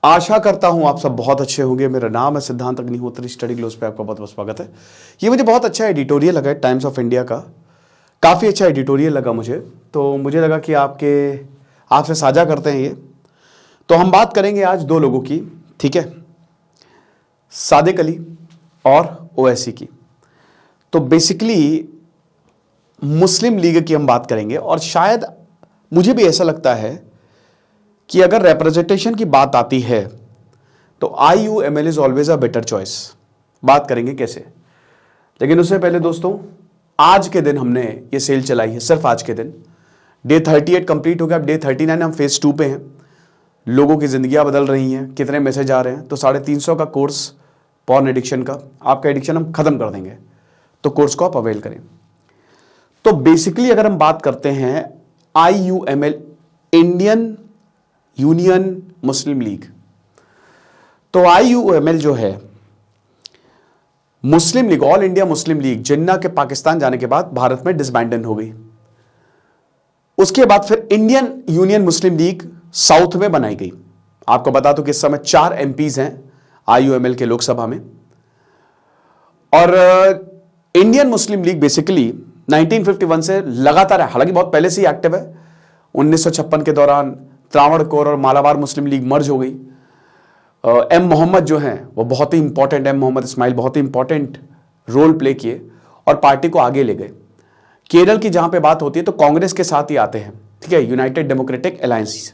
आशा करता हूं आप सब बहुत अच्छे होंगे। मेरा नाम है सिद्धांत अग्निहोत्री, स्टडी ग्लोस पे आपका बहुत बहुत स्वागत है। ये मुझे बहुत अच्छा एडिटोरियल लगा है टाइम्स ऑफ इंडिया का, काफ़ी अच्छा एडिटोरियल लगा मुझे, तो मुझे लगा कि आपसे साझा करते हैं ये। तो हम बात करेंगे आज दो लोगों की, ठीक है, सादिक अली और ओवैसी की। तो बेसिकली मुस्लिम लीग की हम बात करेंगे और शायद मुझे भी ऐसा लगता है कि अगर रिप्रेजेंटेशन की बात आती है तो IUML is always a better choice. बात करेंगे कैसे, लेकिन उससे पहले दोस्तों आज के दिन हमने ये सेल चलाई है, सिर्फ आज के दिन। डे 38 कंप्लीट हो गया, अब डे 39 हम फेज 2 पे हैं। लोगों की जिंदगियां बदल रही हैं, कितने मैसेज आ रहे हैं। तो 350 का कोर्स पॉर्न एडिक्शन का, आपका एडिक्शन हम खत्म कर देंगे, तो कोर्स को आप अवेल करें। तो बेसिकली अगर हम बात करते हैं IUML, Indian Union Muslim League, तो IUML जो है Muslim League, all India Muslim League, Jinnah के पाकिस्तान जाने के बाद भारत में डिसबैंडन हो गई। उसके बाद फिर Indian Union Muslim league south में बनाई गई। आपको बता दूं कि इस समय 4 MPs हैं IUML के लोकसभा में। और इंडियन मुस्लिम लीग बेसिकली 1951 से लगातार है, हालांकि बहुत पहले से ही एक्टिव है। 1956 के दौरान त्रावणकोर और मालाबार मुस्लिम लीग मर्ज हो गई। M मोहम्मद जो हैं वो बहुत ही इंपॉर्टेंट, M मोहम्मद इस्माइल बहुत ही इंपॉर्टेंट रोल प्ले किए और पार्टी को आगे ले गए। केरल की जहां पे बात होती है तो कांग्रेस के साथ ही आते हैं, ठीक है, यूनाइटेड डेमोक्रेटिक अलायंस।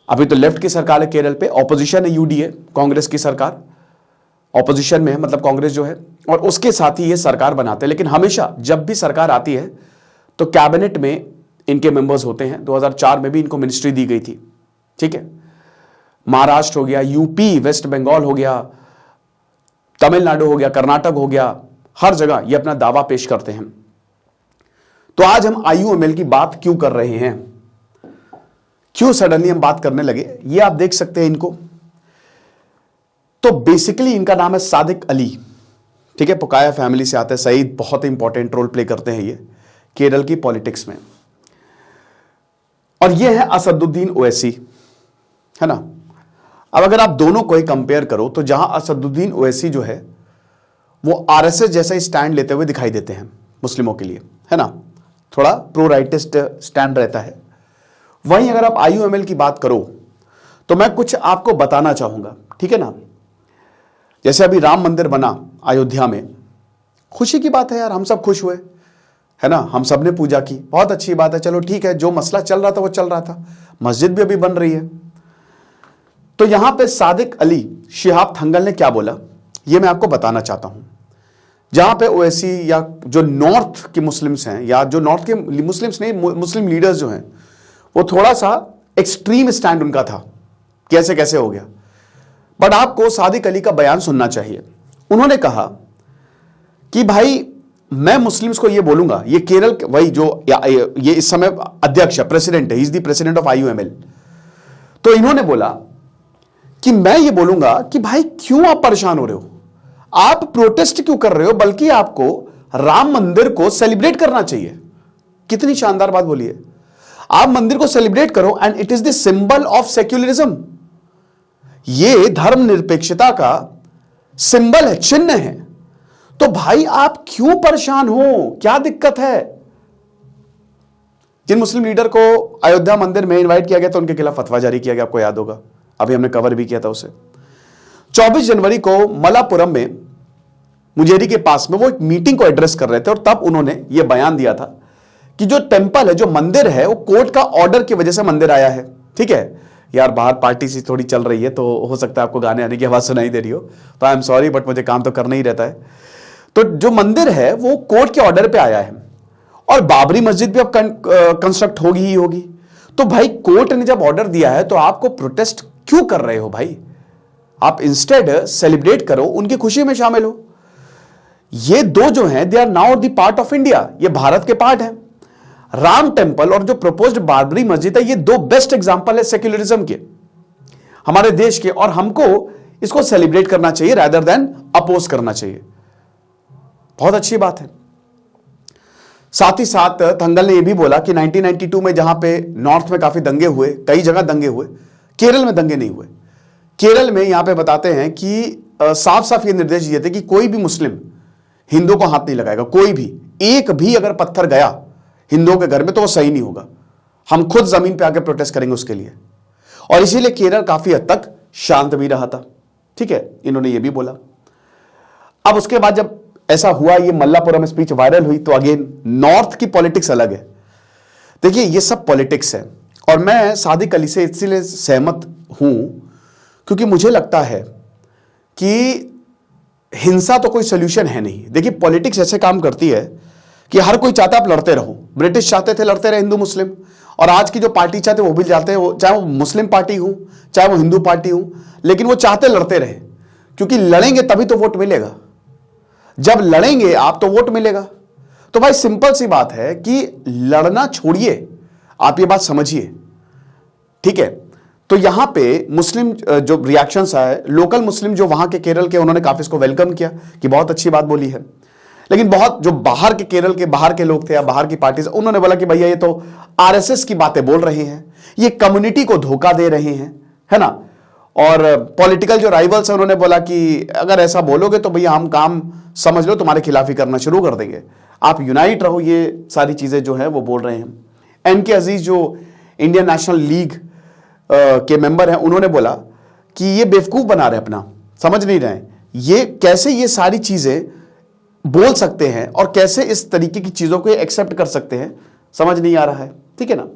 अभी तो लेफ्ट की सरकार है केरल पे, ऑपोजिशन है UDA, कांग्रेस की सरकार ऑपोजिशन में है, मतलब कांग्रेस जो है, और उसके साथ ही ये सरकार बनाते हैं। लेकिन हमेशा जब भी सरकार आती है तो कैबिनेट में इनके मेंबर्स होते हैं। 2004 में भी इनको मिनिस्ट्री दी गई थी, ठीक है। महाराष्ट्र हो गया, UP, वेस्ट बंगाल हो गया, तमिलनाडु हो गया, कर्नाटक हो गया, हर जगह ये अपना दावा पेश करते हैं। तो आज हम IUML की बात क्यों कर रहे हैं, क्यों सडनली हम बात करने लगे, ये आप देख सकते हैं इनको। तो बेसिकली इनका नाम है सादिक अली, ठीक है, पुकाया फैमिली से आते हैं। सईद बहुत ही इंपॉर्टेंट रोल प्ले करते हैं ये केरल की पॉलिटिक्स में। और ये है असदुद्दीन ओवैसी, है ना। अब अगर आप दोनों को ही कंपेयर करो तो जहां असदुद्दीन ओवैसी जो है वो RSS जैसा ही स्टैंड लेते हुए दिखाई देते हैं मुस्लिमों के लिए, है ना, थोड़ा प्रो राइटिस्ट स्टैंड रहता है। वहीं अगर आप IUML की बात करो तो मैं कुछ आपको बताना चाहूंगा, ठीक है ना। जैसे अभी राम मंदिर बना अयोध्या में, खुशी की बात है यार, हम सब खुश हुए, है ना, हम सब ने पूजा की, बहुत अच्छी बात है, चलो ठीक है। जो मसला चल रहा था वो चल रहा था, मस्जिद भी अभी बन रही है। तो यहां पे सादिक अली शिहाब थंगल ने क्या बोला ये मैं आपको बताना चाहता हूं। जहां पे ओवैसी या जो नॉर्थ के मुस्लिम्स हैं, या जो नॉर्थ के मुस्लिम्स नहीं, मुस्लिम लीडर्स जो हैं, वो थोड़ा सा एक्सट्रीम स्टैंड उनका था, कैसे कैसे हो गया। बट आपको सादिक अली का बयान सुनना चाहिए। उन्होंने कहा कि भाई मैं मुस्लिम्स को ये बोलूंगा, ये केरल वही जो ये इस समय अध्यक्ष है, प्रेसिडेंट है, he is the president of IUML। तो इन्होंने बोला कि मैं ये बोलूंगा कि भाई क्यों आप परेशान हो रहे हो, आप प्रोटेस्ट क्यों कर रहे हो, बल्कि आपको राम मंदिर को सेलिब्रेट करना चाहिए। कितनी शानदार बात बोली है, आप मंदिर को सेलिब्रेट करो, and it is the symbol of secularism. ये धर्मनिरपेक्षता का सिंबल है, चिन्ह है। तो भाई आप क्यों परेशान हो, क्या दिक्कत है। जिन मुस्लिम लीडर को अयोध्या मंदिर में इनवाइट किया गया था उनके खिलाफ फतवा जारी किया गया, आपको याद होगा, अभी हमने कवर भी किया था उसे। 24 जनवरी को मलापुरम में मुजेरी के पास में वो एक मीटिंग को एड्रेस कर रहे थे और तब उन्होंने ये बयान दिया था कि जो टेंपल है, जो मंदिर है, वो कोर्ट का ऑर्डर की वजह से मंदिर आया है, ठीक है। यार बाहर पार्टी सी थोड़ी चल रही है तो हो सकता है आपको गाने आने की आवाज सुनाई दे रही हो, तो आई एम सॉरी, बट मुझे काम तो करना ही रहता है। तो जो मंदिर है वो कोर्ट के ऑर्डर पे आया है, और बाबरी मस्जिद भी अब कंस्ट्रक्ट होगी ही होगी। तो भाई कोर्ट ने जब ऑर्डर दिया है तो आपको प्रोटेस्ट क्यों कर रहे हो भाई, आप इंस्टेड सेलिब्रेट करो, उनकी खुशी में शामिल हो। ये दो जो हैं they are now the part of India, ये भारत के पार्ट हैं। राम टेंपल और जो प्रपोज्ड बाबरी मस्जिद है, ये दो बेस्ट एग्जांपल है सेक्युलरिज्म के हमारे देश के, और हमको इसको सेलिब्रेट करना चाहिए रादर देन अपोज करना चाहिए। बहुत अच्छी बात है। साथ ही साथ थंगल ने यह भी बोला कि 1992 में जहां पे नॉर्थ में काफी दंगे हुए, कई जगह दंगे हुए, केरल में दंगे नहीं हुए। केरल में यहां पे बताते हैं कि साफ साफ ये निर्देश दिए थे कि कोई भी मुस्लिम हिंदू को हाथ नहीं लगाएगा, कोई भी, एक भी अगर पत्थर गया हिंदुओं के घर में तो वो सही नहीं होगा, हम खुद जमीन पे आके प्रोटेस्ट करेंगे उसके लिए। और इसीलिए केरल काफी हद तक शांत भी रहा था। ठीक है, इन्होंने ये भी बोला। अब उसके बाद जब ऐसा हुआ, ये मल्लापुरम स्पीच वायरल हुई, तो अगेन नॉर्थ की पॉलिटिक्स अलग है। देखिए ये सब पॉलिटिक्स है और मैं सादिक अली से इसीलिए सहमत हूं क्योंकि मुझे लगता है कि हिंसा तो कोई सोल्यूशन है नहीं। देखिए पॉलिटिक्स ऐसे काम करती है कि हर कोई चाहता है आप लड़ते रहो। ब्रिटिश चाहते थे लड़ते रहे हिंदू मुस्लिम, और आज की जो पार्टी चाहते वो भी चाहते हैं, चाहे वो मुस्लिम पार्टी हो चाहे वो हिंदू पार्टी हो, लेकिन वो चाहते लड़ते रहे क्योंकि लड़ेंगे तभी तो वोट मिलेगा। जब लड़ेंगे आप तो वोट मिलेगा। तो भाई सिंपल सी बात है कि लड़ना छोड़िए, आप ये बात समझिए। ठीक है, तो यहां पे मुस्लिम जो रिएक्शंस आए, लोकल मुस्लिम जो वहां के केरल के, उन्होंने काफी इसको वेलकम किया कि बहुत अच्छी बात बोली है। लेकिन बहुत जो बाहर के केरल के बाहर के लोग थे या बाहर की पार्टी, उन्होंने बोला कि भैया ये तो आरएसएस की बातें बोल रहे हैं, ये कम्युनिटी को धोखा दे रहे हैं, है ना। और पॉलिटिकल जो राइवल्स हैं उन्होंने बोला कि अगर ऐसा बोलोगे तो भैया हम काम समझ लो तुम्हारे खिलाफ ही करना शुरू कर देंगे, आप यूनाइट रहो। ये सारी चीजें जो है वो बोल रहे हैं। एनके अजीज जो इंडियन नेशनल लीग के मेंबर हैं, उन्होंने बोला कि ये बेवकूफ बना रहे, अपना समझ नहीं रहे, ये कैसे ये सारी चीजें बोल सकते हैं और कैसे इस तरीके की चीजों को एक्सेप्ट कर सकते हैं, समझ नहीं आ रहा है। ठीक है ना।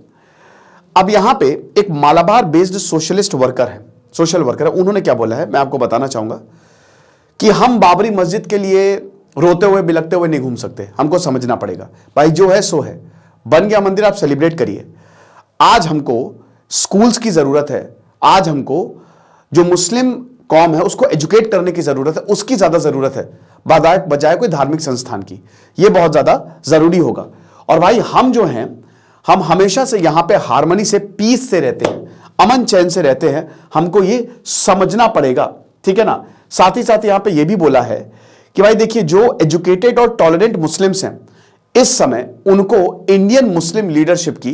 अब यहां पे एक मालाबार बेस्ड सोशलिस्ट वर्कर है, सोशल वर्कर है, उन्होंने क्या बोला है मैं आपको बताना चाहूंगा कि हम बाबरी मस्जिद के लिए रोते हुए बिलखते हुए नहीं घूम सकते, हमको समझना पड़ेगा भाई जो है सो है, बन गया मंदिर आप सेलिब्रेट करिए। आज हमको स्कूल्स की जरूरत है, आज हमको जो मुस्लिम कौम है उसको एजुकेट करने की जरूरत है, उसकी ज्यादा जरूरत है बजाय कोई धार्मिक संस्थान की। यह बहुत ज्यादा जरूरी होगा। और भाई हम जो हैं, हम हमेशा से यहां पे हार्मनी से, पीस से रहते हैं, अमन चैन से रहते हैं, हमको ये समझना पड़ेगा। ठीक है ना। साथ ही साथ यहां पे ये भी बोला है कि भाई देखिए जो एजुकेटेड और टॉलरेंट मुस्लिम्स हैं इस समय, उनको इंडियन मुस्लिम लीडरशिप की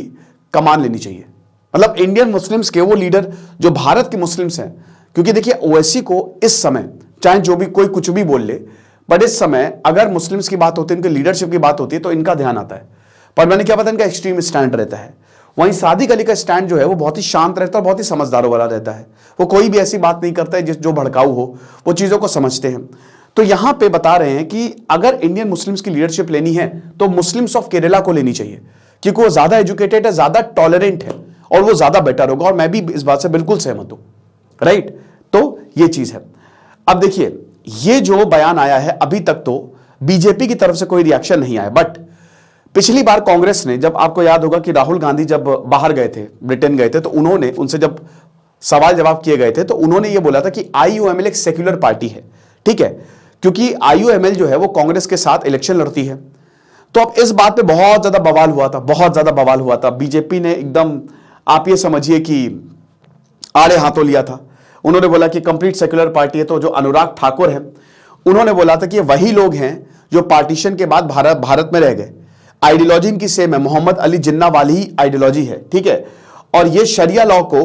कमान लेनी चाहिए। मतलब इंडियन मुस्लिम्स के वो लीडर जो भारत के मुस्लिम्स हैं, क्योंकि देखिए ओवैसी को इस समय चाहे जो भी कोई कुछ भी बोल ले, बट इस समय अगर मुस्लिम्स की बात होती है, इनके लीडरशिप की बात होती है तो इनका ध्यान आता है। पर मैंने क्या पता इनका एक्सट्रीम स्टैंड रहता है। वहीं सादिक अली का स्टैंड जो है वो बहुत ही शांत रहता है, बहुत ही समझदारों वाला रहता है। वो कोई भी ऐसी बात नहीं करता है जो भड़काऊ हो, वो चीजों को समझते हैं। तो यहां पे बता रहे हैं कि अगर इंडियन मुस्लिम्स की लीडरशिप लेनी है तो मुस्लिम्स ऑफ केरला को लेनी चाहिए, क्योंकि वो ज्यादा एजुकेटेड है, ज्यादा टॉलरेंट है और वो ज्यादा बेटर होगा। और मैं भी इस बात से बिल्कुल सहमत हूं। राइट, तो ये चीज है। अब देखिए ये जो बयान आया है, अभी तक तो बीजेपी की तरफ से कोई रिएक्शन नहीं आया, बट पिछली बार कांग्रेस ने, जब आपको याद होगा कि राहुल गांधी जब बाहर गए थे, ब्रिटेन गए थे, तो उन्होंने उनसे जब सवाल जवाब किए गए थे तो उन्होंने ये बोला था कि आईयूएमएल एक सेक्युलर पार्टी है। ठीक है, क्योंकि आईयूएमएल जो है वो कांग्रेस के साथ इलेक्शन लड़ती है। तो अब इस बात पे बहुत ज्यादा बवाल हुआ था, बहुत ज्यादा बवाल हुआ था। बीजेपी ने एकदम, आप ये समझिए कि आड़े हाथों लिया था। उन्होंने बोला कि कंप्लीट सेक्युलर पार्टी है। तो जो अनुराग ठाकुर है उन्होंने बोला था कि वही लोग हैं जो पार्टीशन के बाद भारत में रह गए, आइडियोलॉजी इनकी सेम है, मोहम्मद अली जिन्ना वाली ही आइडियोलॉजी है। ठीक है, और ये शरिया लॉ को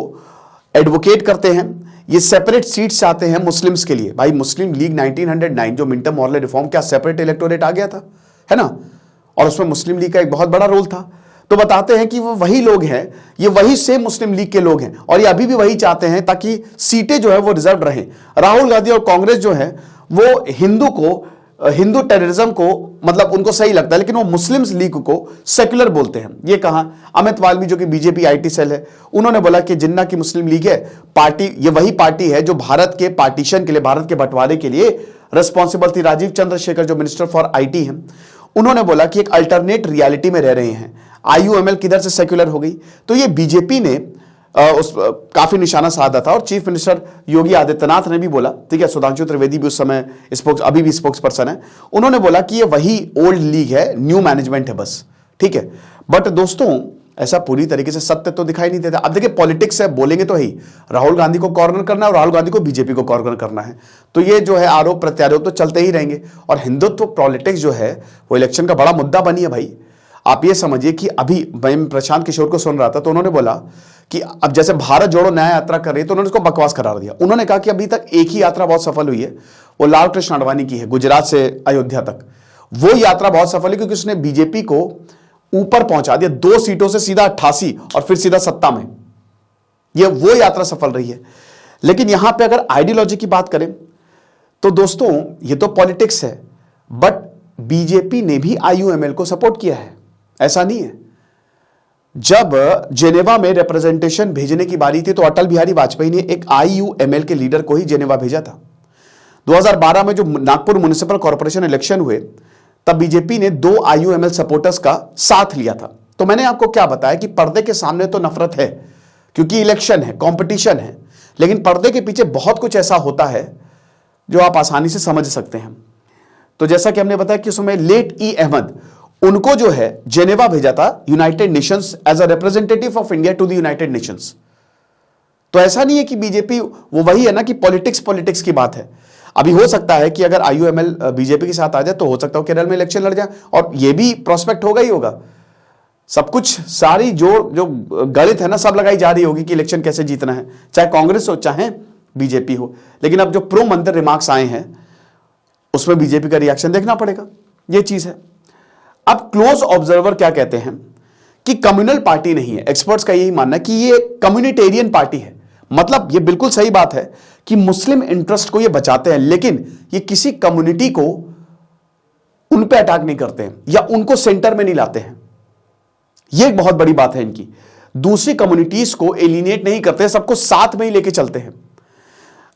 एडवोकेट करते हैं, ये सेपरेट सीट्स चाहते हैं मुस्लिम्स के लिए। भाई मुस्लिम लीग 1909 जो मिंटो मॉर्ले रिफॉर्म, क्या सेपरेट इलेक्टोरेट आ गया था, है ना, और उसमें मुस्लिम लीग का एक बहुत बड़ा रोल था। तो बताते हैं कि वो वही लोग हैं, ये वही सेम मुस्लिम लीग के लोग हैं और ये अभी भी वही चाहते हैं ताकि सीटें जो है वो रिजर्व रहें। राहुल गांधी और कांग्रेस जो है वो हिंदू टेररिज्म को, मतलब उनको सही लगता है, लेकिन वो मुस्लिम्स लीग को सेक्युलर बोलते हैं। ये कहा अमित वाल्मी जो कि बीजेपी आईटी सेल है, उन्होंने बोला कि जिन्ना की मुस्लिम लीग है पार्टी, ये वही पार्टी है जो भारत के पार्टीशन के लिए, भारत के बंटवारे के लिए रिस्पॉन्सिबल थी। राजीव चंद्रशेखर जो मिनिस्टर फॉर आईटी हैं, उन्होंने बोला कि एक अल्टरनेट रियलिटी में रह रहे हैं, आईयूएमएल किधर से सेक्युलर हो गई। तो ये बीजेपी ने काफी निशाना साधा था और चीफ मिनिस्टर योगी आदित्यनाथ ने भी बोला, ठीक है, सुधांशु त्रिवेदी भी उस समय अभी भी स्पोक्स पर्सन है, उन्होंने बोला कि ये वही ओल्ड लीग है, न्यू मैनेजमेंट है बस। ठीक है, बट दोस्तों ऐसा पूरी तरीके से सत्य तो दिखाई नहीं देता। अब देखिए पॉलिटिक्स है, बोलेंगे तो ही राहुल गांधी को कॉर्नर करना है और राहुल गांधी को बीजेपी को कॉर्नर करना है, तो ये जो है आरोप प्रत्यारोप तो चलते ही रहेंगे। और हिंदुत्व पॉलिटिक्स जो है वो इलेक्शन का बड़ा मुद्दा बनी है भाई। आप ये समझिए कि अभी मैं प्रशांत किशोर को सुन रहा था तो उन्होंने बोला कि अब जैसे भारत जोड़ो न्याय यात्रा कर रही है तो उन्होंने उसको बकवास करार दिया। उन्होंने कहा कि अभी तक एक ही यात्रा बहुत सफल हुई है, वो लाल कृष्ण आडवाणी की है, गुजरात से अयोध्या तक। वो यात्रा बहुत सफल है क्योंकि उसने बीजेपी को ऊपर पहुंचा दिया, 2 सीटों से सीधा 88 और फिर सीधा सत्ता में। ये वो यात्रा सफल रही है। लेकिन यहां पे अगर आइडियोलॉजी की बात करें तो दोस्तों ये तो पॉलिटिक्स है, बट बीजेपी ने भी आईयूएमएल को सपोर्ट किया है, ऐसा नहीं है। जब जेनेवा में रिप्रेजेंटेशन भेजने की बारी थी तो अटल बिहारी वाजपेयी ने एक आईयूएमएल के लीडर को ही जेनेवा भेजा था। 2012 में जो नागपुर म्युनिसिपल कॉर्पोरेशन इलेक्शन हुए तब बीजेपी ने 2 आईयूएमएल सपोर्टर्स का साथ लिया था। तो मैंने आपको क्या बताया कि पर्दे के सामने तो नफरत है क्योंकि इलेक्शन है, कंपटीशन है, लेकिन पर्दे के पीछे बहुत कुछ ऐसा होता है जो आप आसानी से समझ सकते हैं। तो जैसा कि हमने बताया कि उसमें लेट ई अहमद, उनको जो है जेनेवा भेजा था United Nations as a representative of India to the United Nations. तो ऐसा नहीं है कि बीजेपी, वो वही है ना कि पॉलिटिक्स की बात है। अभी हो सकता है कि अगर आईयूएमएल बीजेपी के साथ आ जाए तो हो सकता है केरल में इलेक्शन लड़ जाए, और ये भी प्रोस्पेक्ट होगा ही होगा। सब कुछ सारी जो गणित है ना सब लगाई जा रही होगी कि इलेक्शन कैसे जीतना है, चाहे कांग्रेस हो चाहे बीजेपी हो। लेकिन अब जो प्रो मंत्र रिमार्क्स आए हैं उसमें बीजेपी का रिएक्शन देखना पड़ेगा, ये चीज है। अब क्लोज ऑब्जर्वर क्या कहते हैं कि कम्युनल पार्टी नहीं है। एक्सपर्ट्स का यही मानना है कि ये कम्युनिटेरियन पार्टी है। मतलब ये बिल्कुल सही बात है कि मुस्लिम इंटरेस्ट को ये बचाते हैं, लेकिन ये किसी कम्युनिटी को उन पे अटैक नहीं करते हैं या उनको सेंटर में नहीं लाते हैं। ये एक बहुत बड़ी बात है इनकी। दूसरी कम्युनिटीज को एलिनेट नहीं करते, सबको साथ में ही लेके चलते हैं।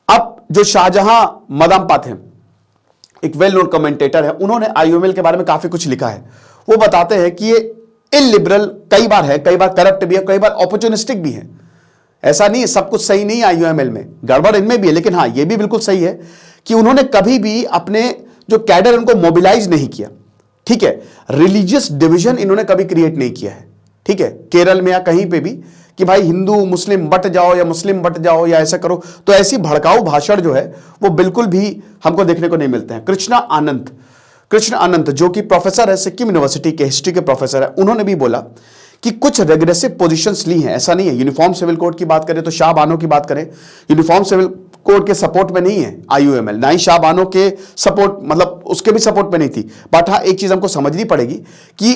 अब जो शाहजहां मदामपात हैं, एक वेल नोन कमेंटेटर है, उन्होंने आईयूएमएल के बारे में काफी कुछ लिखा है। वो बताते हैं कि ये इलिबरल कई बार है, कई बार करप्ट भी है, कई बार अपॉर्चुनिस्टिक भी है। ऐसा नहीं है, सब कुछ सही नहीं है आईयूएमएल में, गड़बड़ इनमें भी है। लेकिन हाँ, ये भी बिल्कुल सही है कि उन्होंने कभी भी अपने जो कैडर उनको मोबिलाइज नहीं किया। ठीक है, रिलीजियस डिवीजन इन्होंने कभी क्रिएट नहीं किया है। ठीक है, केरल में या कहीं पे भी कि भाई हिंदू मुस्लिम बट जाओ या मुस्लिम बट जाओ या ऐसा करो, तो ऐसी भड़काऊ भाषण जो है वो बिल्कुल भी हमको देखने को नहीं मिलते हैं। कृष्ण अनंत जो कि प्रोफेसर है सिक्किम यूनिवर्सिटी के, हिस्ट्री के प्रोफेसर है, उन्होंने भी बोला कि कुछ रेग्रेसिव पोजीशंस ली हैं। ऐसा नहीं है, यूनिफॉर्म सिविल कोड की बात करें तो शाह बानो की बात करें, यूनिफॉर्म सिविल कोड के सपोर्ट में नहीं है आईयूएमएल, ना ही शाह बानो के सपोर्ट, मतलब उसके भी सपोर्ट में नहीं थी। बट हाँ, एक चीज हमको समझनी पड़ेगी कि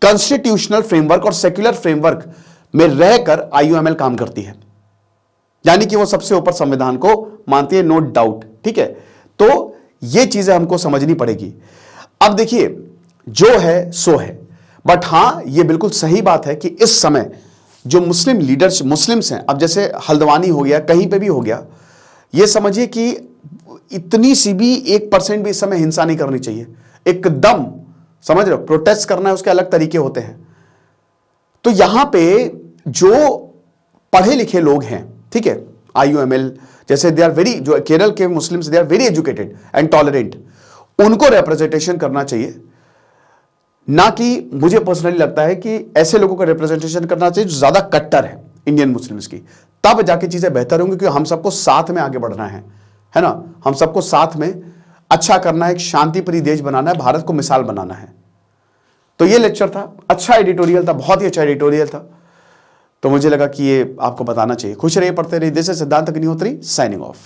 कॉन्स्टिट्यूशनल फ्रेमवर्क और सेक्युलर फ्रेमवर्क में रहकर आईयूएमएल काम करती है, यानी कि वो सबसे ऊपर संविधान को मानती है, नो डाउट। ठीक है, तो ये चीजें हमको समझनी पड़ेगी। अब देखिए, जो है सो है, बट हां ये बिल्कुल सही बात है कि इस समय जो मुस्लिम लीडर्स मुस्लिम्स हैं, अब जैसे हल्द्वानी हो गया, कहीं पे भी हो गया, ये समझिए कि इतनी सी भी 1% भी इस समय हिंसा नहीं करनी चाहिए। एकदम समझ रहे हो, प्रोटेस्ट करना है उसके अलग तरीके होते हैं। तो यहां पे जो पढ़े लिखे लोग हैं, ठीक है, आईयूएमएल जैसे दे आर वेरी, जो केरल के Muslims they are very educated and tolerant, उनको रिप्रेजेंटेशन करना चाहिए। ना कि मुझे पर्सनली लगता है कि ऐसे लोगों का रिप्रेजेंटेशन करना चाहिए जो ज्यादा कट्टर है इंडियन मुस्लिम्स की, तब जाके चीजें बेहतर होंगी। क्योंकि हम सबको साथ में आगे बढ़ना है ना, हम सबको साथ में अच्छा करना है, एक शांतिप्रिय देश बनाना है, भारत को मिसाल बनाना है। तो ये लेक्चर था, अच्छा एडिटोरियल था, बहुत ही अच्छा एडिटोरियल था। तो मुझे लगा कि ये आपको बताना चाहिए। खुश रहिए, पढ़ते रहिए। दिस इज सिद्धांत अग्निहोत्री साइनिंग ऑफ।